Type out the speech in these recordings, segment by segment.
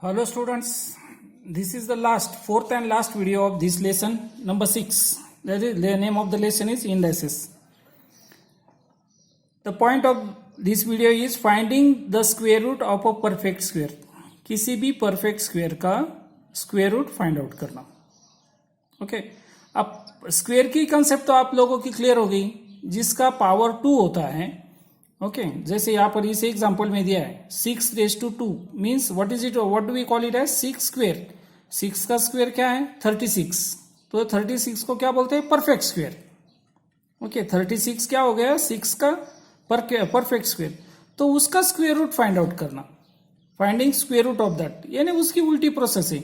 Hello students, this is the fourth and last video of this lesson, number 6. That is, the name of the lesson is indices. The point of this video is finding the square root of a perfect square. किसी भी perfect square का square root find out करना. Okay. अब square की concept तो आप लोगों की clear हो गई, जिसका power 2 होता है. ओके जैसे यहाँ पर इस एग्जांपल में दिया है 6^2 means what is it, what do we call it as 6 square. 6 का स्क्वेयर क्या है 36. तो 36 को क्या बोलते हैं परफेक्ट स्क्वेयर. ओके 36 क्या हो गया 6 का परफेक्ट स्क्वेयर. तो उसका स्क्वेयर रूट फाइंड आउट करना, finding square root of that, यानी उसकी उल्टी प्रोसेस है.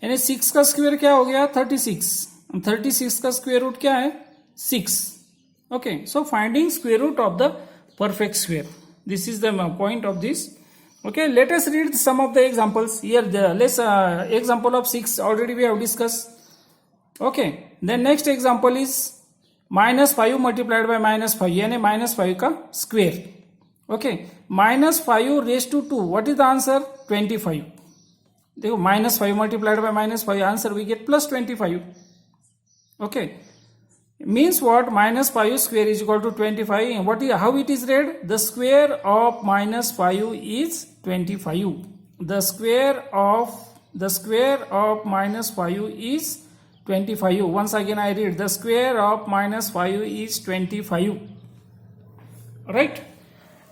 यानी 6 का स्क्वेयर क्या हो गया 36. 36 का स्क्वेयर रूट क्या है 6. Okay so finding square root of the perfect square. This is the point of this. Okay, let us read some of the examples here. Let's example of 6 already we have discussed. Okay, then next example is -5 multiplied by -5 यानी -5 का square. Okay, -5 raised to 2, what is the answer 25. देखो -5 multiplied by -5 answer we get +25. Okay, means what -5 square is equal to 25. What is, how it is read, the square of -5 is 25. The square of -5 is 25. Once again I read, the square of -5 is 25. Right,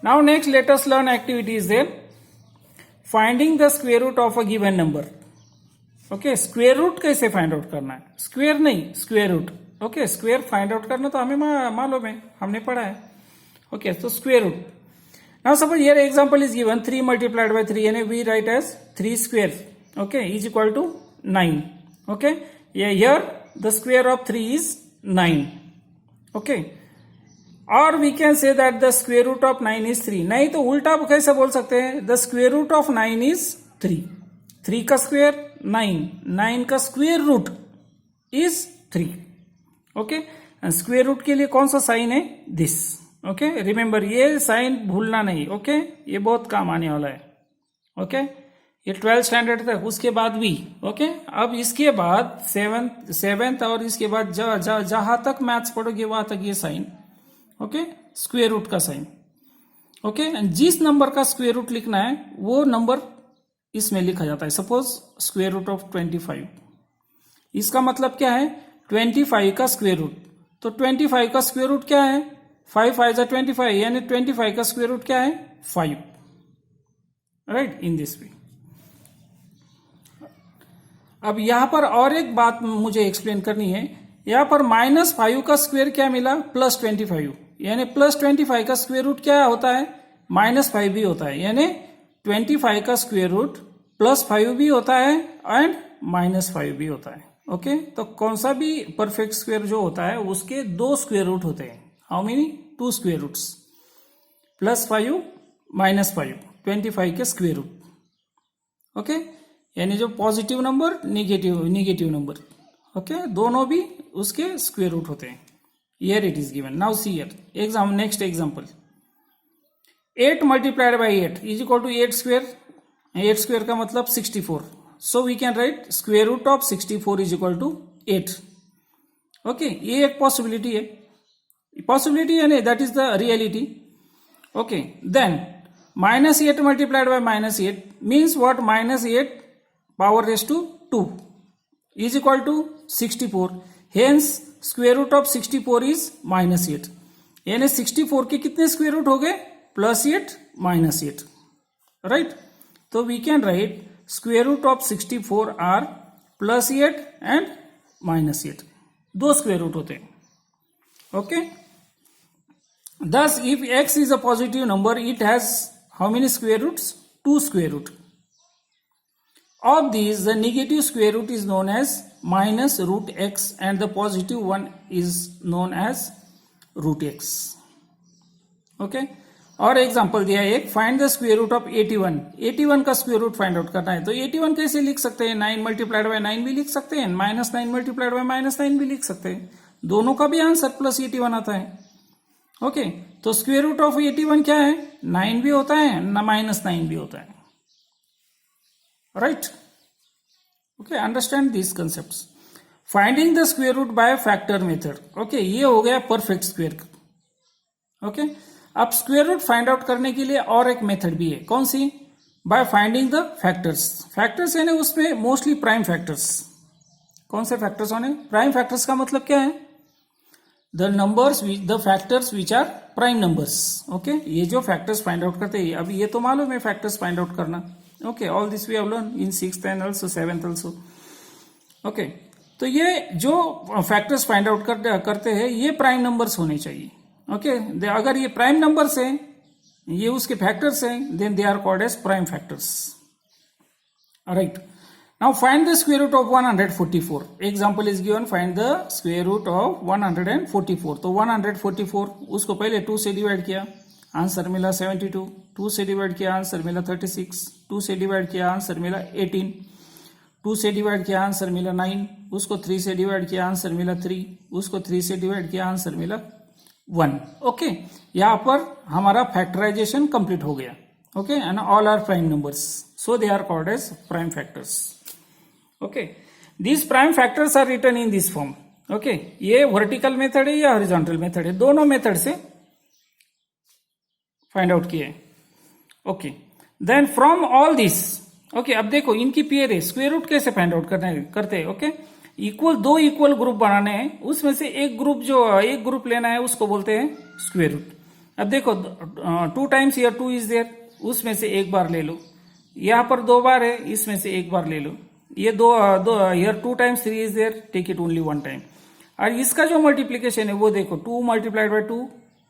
now next let us learn activities there. Finding the square root of a given number. Okay, square root कैसे find out करना है, square नहीं square root. Okay square find out करना तो हमें मालूम है, हमने पढ़ा है. ओके तो square root. Now suppose here example is given 3 multiplied by 3 यानी we write as 3 square okay is equal to 9. Okay here the square of 3 is 9. Okay और we can say that the square root of 9 is 3. नहीं तो उल्टा कैसे बोल सकते हैं, the square root of 9 is 3. 3 का स्क्वेयर 9, 9 का square root is 3. Okay square root के लिए कौन सा साइन है दिस. ओके रिमेंबर ये साइन भूलना नहीं. ओके ये बहुत काम आने वाला है. ओके ये 12th स्टैंडर्ड तक, उसके बाद भी. ओके अब इसके बाद 7th और इसके बाद जहां तक मैथ्स पढ़ोगे वहां तक ये साइन. ओके स्क्वेयर रूट का साइन. ओके जिस नंबर का स्क्वेयर रूट लिखना है वो नंबर इसमें लिखा जाता है. सपोज स्क्वेयर रूट ऑफ 25, इसका मतलब क्या है 25 का स्क्वेयर रूट. तो 25 का स्क्वेयर रूट क्या है 5 5 जा 25 यानी 25 का स्क्वेयर रूट क्या है 5. Right in this way. अब यहां पर और एक बात मुझे एक्सप्लेन करनी है. यहां पर -5 का स्क्वेयर क्या मिला +25 यानी +25 का स्क्वेयर रूट क्या होता है -5 भी होता है. यानी 25 का स्क्वेयर रूट +5 भी होता है एंड -5 भी होता है. ओके तो कौन सा भी परफेक्ट स्क्वेयर जो होता है उसके 2 स्क्वेयर रूट होते हैं. हाउ मेनी 2 स्क्वेयर रूट्स +5 -5 25 के स्क्वेयर रूट. ओके यानी जो positive number negative number. Okay दोनों भी उसके स्क्वेयर रूट होते हैं. Here it is given. Now see here next example 8 multiplied by 8 is equal to 8 square. 8 square का मतलब 64. So we can write square root of 64 is equal to 8. Okay, ये एक possibility है. Possibility है नहीं, that is the reality. Okay, then -8 multiplied by -8 means what, -8 power raised to 2 is equal to 64. Hence square root of 64 is -8. यानी 64 के कितने square root हो गए +8 -8. राइट, तो we can write square root of 64 are +8 and -8. 2 square root होते हैं. Okay thus if x is a positive number it has how many square roots, 2 square root. Of these the negative square root is known as -√x and the positive one is known as √x. okay और example दिया है एक, find the square root of 81. 81 का square root find out करना है. तो 81 कैसे लिख सकते हैं 9 multiplied by 9 भी लिख सकते हैं, -9 multiplied by -9 भी लिख सकते हैं. दोनों का भी आंसर +81 आता है. ओके तो स्क्वेयर रूट ऑफ 81 क्या है 9 भी होता है ना -9 भी होता है. right? Okay, understand these concepts. Finding the square root by factor method. Okay, ये हो गया परफेक्ट स्क्वेयर. ओके, अब स्क्वेयर रूट फाइंड आउट करने के लिए और एक मेथड भी है. कौन सी? By finding the factors. Factors यानी उसमें मोस्टली प्राइम फैक्टर्स. कौन से फैक्टर्स होने? प्राइम फैक्टर्स का मतलब क्या है? The numbers, the factors which are prime numbers. Okay, ये जो फैक्टर्स फाइंड आउट करते हैं, अभी ये तो मालूम है फैक्टर्स फाइंड आउट करना. Okay, all this we have learn in 6th and also 7th also. Okay, तो ये जो फैक्टर्स फाइंड आउट करते हैं, ये प्राइम नंबर्स होने चाहिए. ओके, अगर ये प्राइम नंबर्स हैं, ये उसके फैक्टर्स हैं, then they are called as prime factors. Right. Now find the square root of 144. Example is given, find the square root of 144. तो 144, उसको पहले 2 से डिवाइड किया, आंसर मिला 72. 2 से डिवाइड किया, आंसर मिला 36. 2 से डिवाइड किया, आंसर मिला 18. 2 से डिवाइड किया, आंसर मिला 9. उसको 3 से डिवाइड किया, आंसर मिला 3. उसको 3 से डिवाइड किया, आंसर मिला 1. ओके, यहां पर हमारा फैक्टराइजेशन कंप्लीट हो गया. Okay, and all are prime numbers, so they are called as prime factors. Okay, these prime factors are written in this form. Okay, ये वर्टिकल मेथड है या हॉरिजॉन्टल मेथड है? दोनों मेथड से फाइंड आउट किए. Okay, then from all this. Okay, अब देखो इनकी पेयर है. स्क्वायर रूट कैसे फाइंड आउट करते हैं? ओके, दो इक्वल ग्रुप बनाने हैं, उसमें से एक ग्रुप लेना है, उसको बोलते हैं स्क्वायर रूट. अब देखो 2 टाइम्स हियर 2 इज देयर, उसमें से एक बार ले लो. यहां पर 2 बार है, इसमें से एक बार ले लो. ये दो here 2 times 3 is there, take it only 1 time. और इसका जो मल्टीप्लीकेशन है वो देखो, 2 मल्टीप्लाइड बाय 2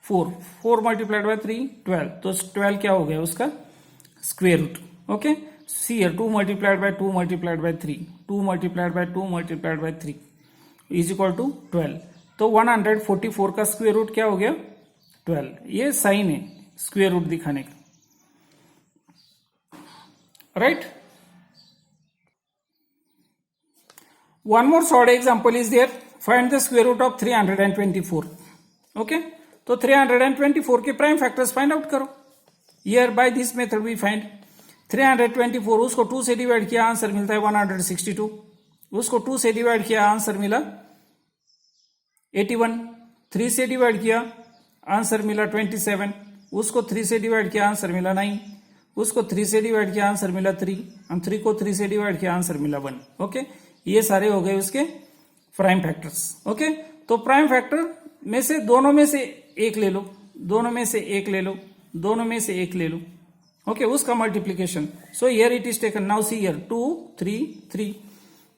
4, 4 मल्टीप्लाइड बाय 3 12. तो 12 क्या हो गया उसका? Square root. Okay, see here 2 multiplied by 2 multiplied by 3, 2 multiplied by 2 multiplied by 3 is equal to 12. तो 144 का स्क्वायर रूट क्या हो गया? 12. ये साइन है स्क्वायर रूट दिखाने का. Right. One more short example is there. Find the square root of 324. Okay, तो 324 के प्राइम फैक्टर्स फाइंड आउट करो. Here by this method we find 324. उसको 2 से डिवाइड किया, आंसर मिलता है 162. उसको 2 से डिवाइड किया, आंसर मिला 81. 3 से डिवाइड किया, आंसर मिला 27. उसको 3 से डिवाइड किया, आंसर मिला 9. उसको 3 से डिवाइड किया, आंसर मिला 3. हम 3 को 3 से डिवाइड किया, आंसर मिला 1. ओके, ये सारे हो गए उसके प्राइम फैक्टर्स. ओके, तो प्राइम फैक्टर में से दोनों में से एक ले लो, दोनों में से एक ले लो, दोनों में से एक ले लो. ओके, उसका multiplication. So here it is taken. Now see here 2 3 3,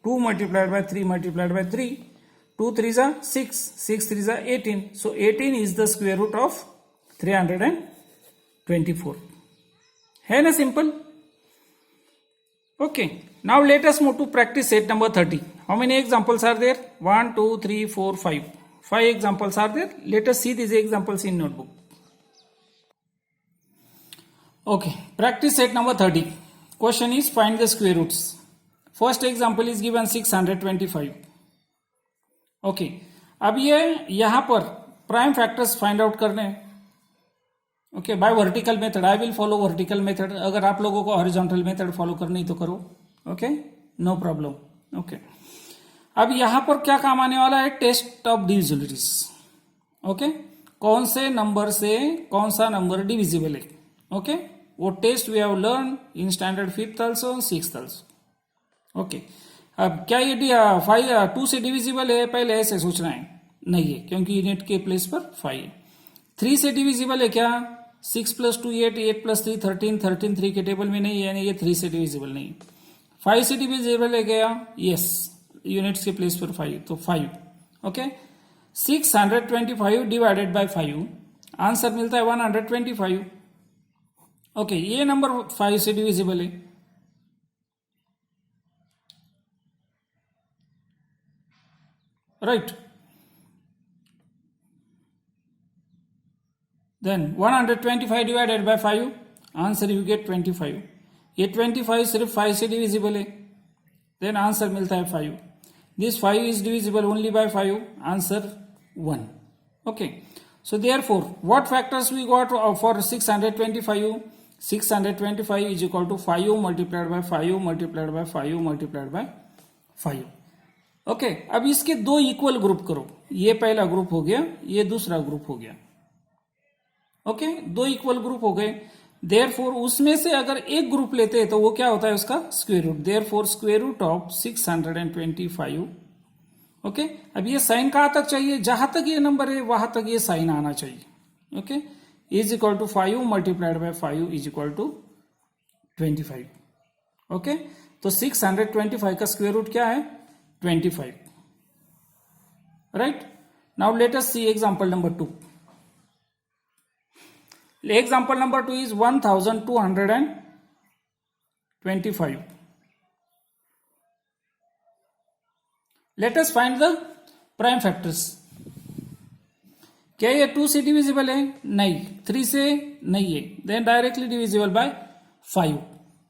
2 multiplied by 3 multiplied by 3, 2 3s are 6, 6 3s are 18. So 18 is the square root of 324. है ना simple? Okay, now let us move to practice set number 30. How many examples are there? 1 2 3 4 5. 5 examples are there. Let us see these examples in notebook. Okay, practice set number 30. Question is find the square roots. First example is given 625. Okay, अब ये यहां पर prime factors find out करने. Okay, bye vertical method. I will follow vertical method. अगर आप लोगों को horizontal method follow करनी तो करो. Okay, no problem. ओके, अब यहां पर क्या काम आने वाला है? Test of डिविजिबिलिटीज. ओके, कौन से नंबर से कौन सा नंबर डिविजिबल है. ओके, वो test we have learn in standard 5th also 6th also. Okay, अब क्या ये 2 से डिविजिबल है? पहले ऐसे सोचना है. नहीं है, क्योंकि यूनिट के प्लेस पर 5 है. 3 से डिविजिबल है क्या? 6 + 2 8, 8 + 3 13, 13 3 के टेबल में नहीं है, यानी ये 3 से डिविजिबल नहीं है. 5 से डिविजिबल है क्या? यस, यूनिट्स के प्लेस पर 5, तो 5. ओके, 625 डिवाइडेड बाय 5, आंसर मिलता है 125. ओके, ये नंबर 5 से डिविजिबल है. Right. Then 125 divided by 5, answer you get 25. ये 25 सिर्फ 5 से डिविजिबल है, देन आंसर मिलता है 5. This 5 is divisible only by 5, answer 1. Okay, so therefore what factors we got for 625? 625 is equal to 5 multiplied by 5 multiplied by 5 multiplied by 5। Okay, अब इसके दो equal group करो, ये पहला ग्रुप हो गया, ये दूसरा ग्रुप हो गया। ओके, दो इक्वल ग्रुप हो गए। देयरफॉर उसमें से अगर एक ग्रुप लेते हैं तो वो क्या होता है, उसका square root. Therefore square root of 625। Okay, अब ये साइन कहां तक चाहिए, जहां तक ये नंबर है वहां तक ये साइन आना चाहिए। Okay, is equal to 5 multiplied by 5 is equal to 25। Okay, तो 625 का स्क्वायर रूट क्या है, 25। Right, now let us see example number 2। Example number 2 is 1225. Let us find the prime factors. क्या ये 2 से डिविजिबल है, नहीं, 3 से नहीं है, then directly divisible by 5।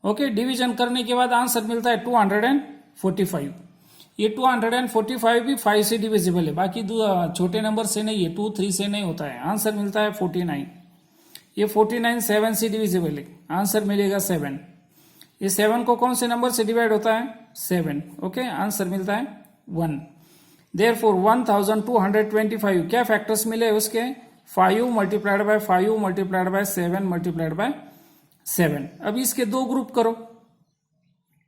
Okay, division करने के बाद आंसर मिलता है 245। ये 245 भी 5 से डिविजिबल है, बाकी छोटे नंबर से नहीं है, 2 3 से नहीं होता है। आंसर मिलता है 49। ये 49 7 से डिविजिबल है, आंसर मिलेगा 7। ये 7 को कौन से नंबर से डिवाइड होता है, 7। ओके, आंसर मिलता है 1। देयरफॉर 1225 क्या फैक्टर्स मिले उसके, 5 multiplied by 5 multiplied by 7 multiplied by 7। अब इसके दो ग्रुप करो।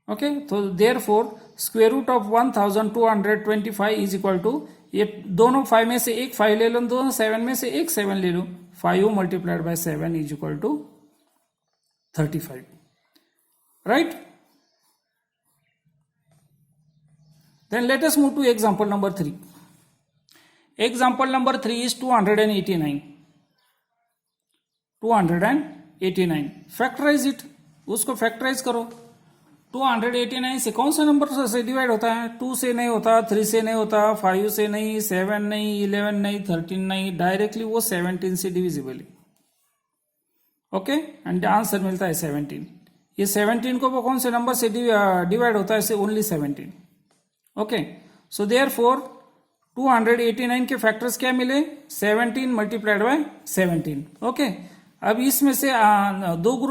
ओके, तो therefore square root of 1225 is equal to, ये दोनों 5 में से एक 5 ले लो, दोनों 7 में से एक 7 ले लो, 5 multiplied by 7 is equal to 35। Right, then let us move to example number 3। Example number 3 is 289। Factorise it, उसको फैक्टराइज करो। 289 से कौन सा नंबर से डिवाइड होता है, 2 से नहीं होता, 3 से नहीं होता, 5 से नहीं, 7 नहीं, 11 नहीं, 13 नहीं, डायरेक्टली वो 17 से डिविजिबल है। ओके, एंड आंसर मिलता है 17। ये 17 को वो कौन से नंबर से डिवाइड होता है, ओनली 17। ओके, सो देयरफॉर 289 के फैक्टर्स क्या मिले, 17 मल्टीप्लाइड बाय 17। ओके, अब इसमें से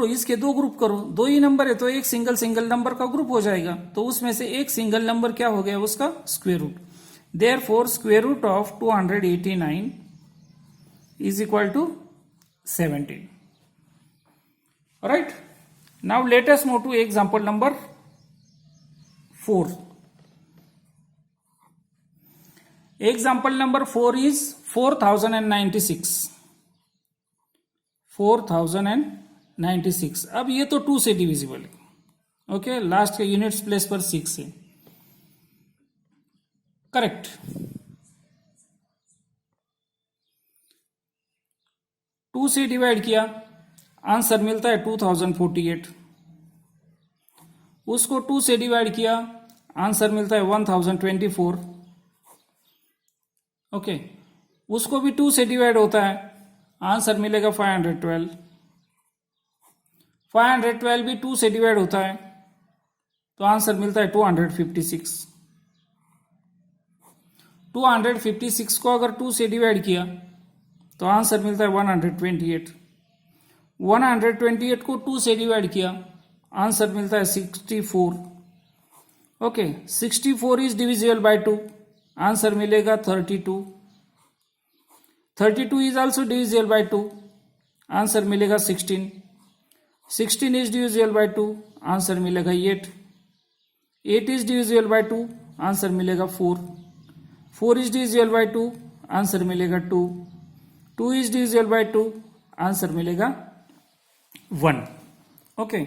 इसके दो ग्रुप करो, दो ही नंबर है तो एक सिंगल नंबर का ग्रुप हो जाएगा, तो उसमें से एक सिंगल नंबर क्या हो गया, उसका square root. Therefore square root of 289 is equal to 17। Right, now let us move to example number 4। Example number 4 is 4096। 4096। अब ये तो 2 से डिविजिबल है। ओके, लास्ट के यूनिट्स प्लेस पर 6 है, करेक्ट। 2 से डिवाइड किया, आंसर मिलता है 2048। उसको 2 से डिवाइड किया, आंसर मिलता है 1024। ओके, उसको भी 2 से डिवाइड होता है, आंसर मिलेगा 512। 512 भी 2 से डिवाइड होता है, तो आंसर मिलता है 256। 256 को अगर 2 से डिवाइड किया तो आंसर मिलता है 128। 128 को 2 से डिवाइड किया, आंसर मिलता है 64। Okay, 64 is divisible by 2, answer मिलेगा 32। 32 is also divisible by 2, answer मिलेगा 16। 16 इज डिविजिबल बाय 2, आंसर मिलेगा 8। 8 इज डिविजिबल बाय 2, आंसर मिलेगा 4। 4 इज डिविजिबल बाय 2, आंसर मिलेगा 2। 2 इज डिविजिबल बाय 2, आंसर मिलेगा 1। ओके,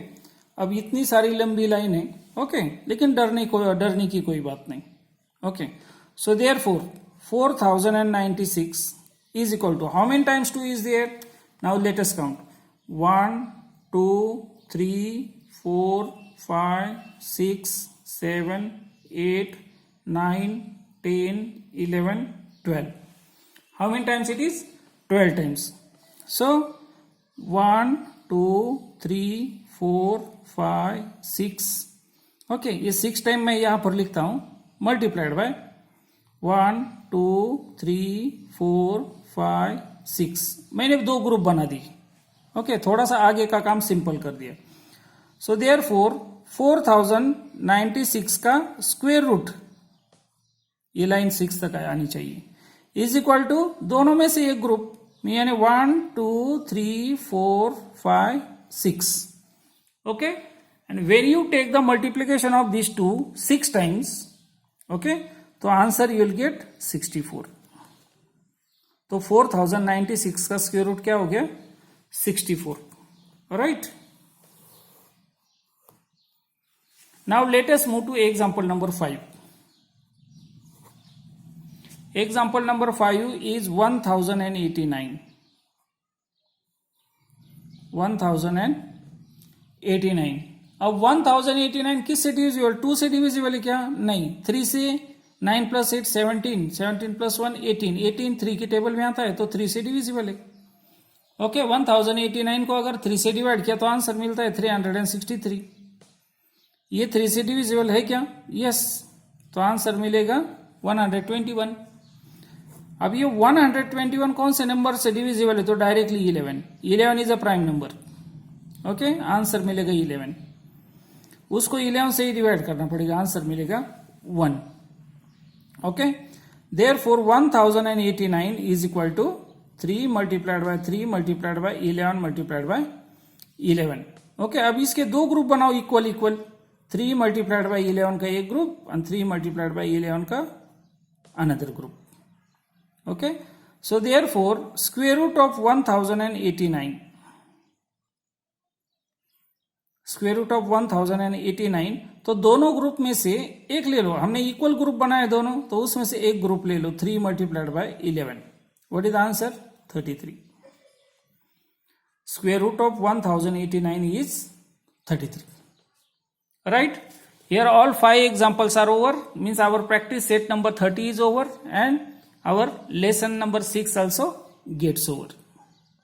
अब इतनी सारी लंबी लाइन है। ओके, लेकिन डरने की कोई बात नहीं। Okay, so therefore 4096 is equal to, how many times 2 is there? Now let us count. 1 2 3 4 5 6 7 8 9 10 11 12. How many times it is? 12 times. So 1 2 3 4 5 6. Okay, ये 6 टाइम मैं यहां पर लिखता हूं, मल्टीप्लाइड बाय 1 2 3 4 5 6। मैंने दो ग्रुप बना दी। ओके, थोड़ा सा आगे का काम सिंपल कर दिया. सो देयरफॉर 4096 का स्क्वायर रूट, ये लाइन 6 तक आनी चाहिए, इज इक्वल टू दोनों में से एक ग्रुप, यानी 1 2 3 4 5 6. Okay, and when you take the multiplication of this two 6 times, okay, तो आंसर यू विल गेट 64. तो 4096 का स्क्वायर रूट क्या हो गया? 64. Right. Now let us move to example number 5. Example number 5 is 1089. 1089. अब 1089 किस से डिविजिबल? 2 से डिविजिबल है क्या? नहीं. 3 से, 9 प्लस 8 17, 17 प्लस 1 18, 18 3 की टेबल में आता है तो 3 से डिविजिबल है. ओके, 1089 को अगर 3 से डिवाइड किया तो आंसर मिलता है 363. ये 3 से डिविजिबल है क्या? यस. तो आंसर मिलेगा 121. अब ये 121 कौन से नंबर से डिविजिबल है? तो directly 11. 11 is a prime number. Okay, answer मिलेगा 11. उसको 11 से ही डिवाइड करना पड़ेगा, आंसर मिलेगा 1. Okay, therefore 1089 is equal to 3 multiplied by 3 multiplied by 11 multiplied by 11. Okay, अब इसके दो ग्रुप बनाओ इक्वल इक्वल. 3 मल्टीप्लाइड बाय 11 का एक ग्रुप और 3 मल्टीप्लाइड बाय 11 का another group. Okay, so therefore square root of 1089, square root of 1089, तो दोनों ग्रुप में से एक ले लो. हमने इक्वल ग्रुप बनाए दोनों, तो उसमें से एक ग्रुप ले लो. 3 multiplied by 11. What is the answer? 33. Square root of 1089 is 33. Right? Here all 5 examples are over. Means our practice set number 30 is over and our lesson number 6 also gets over.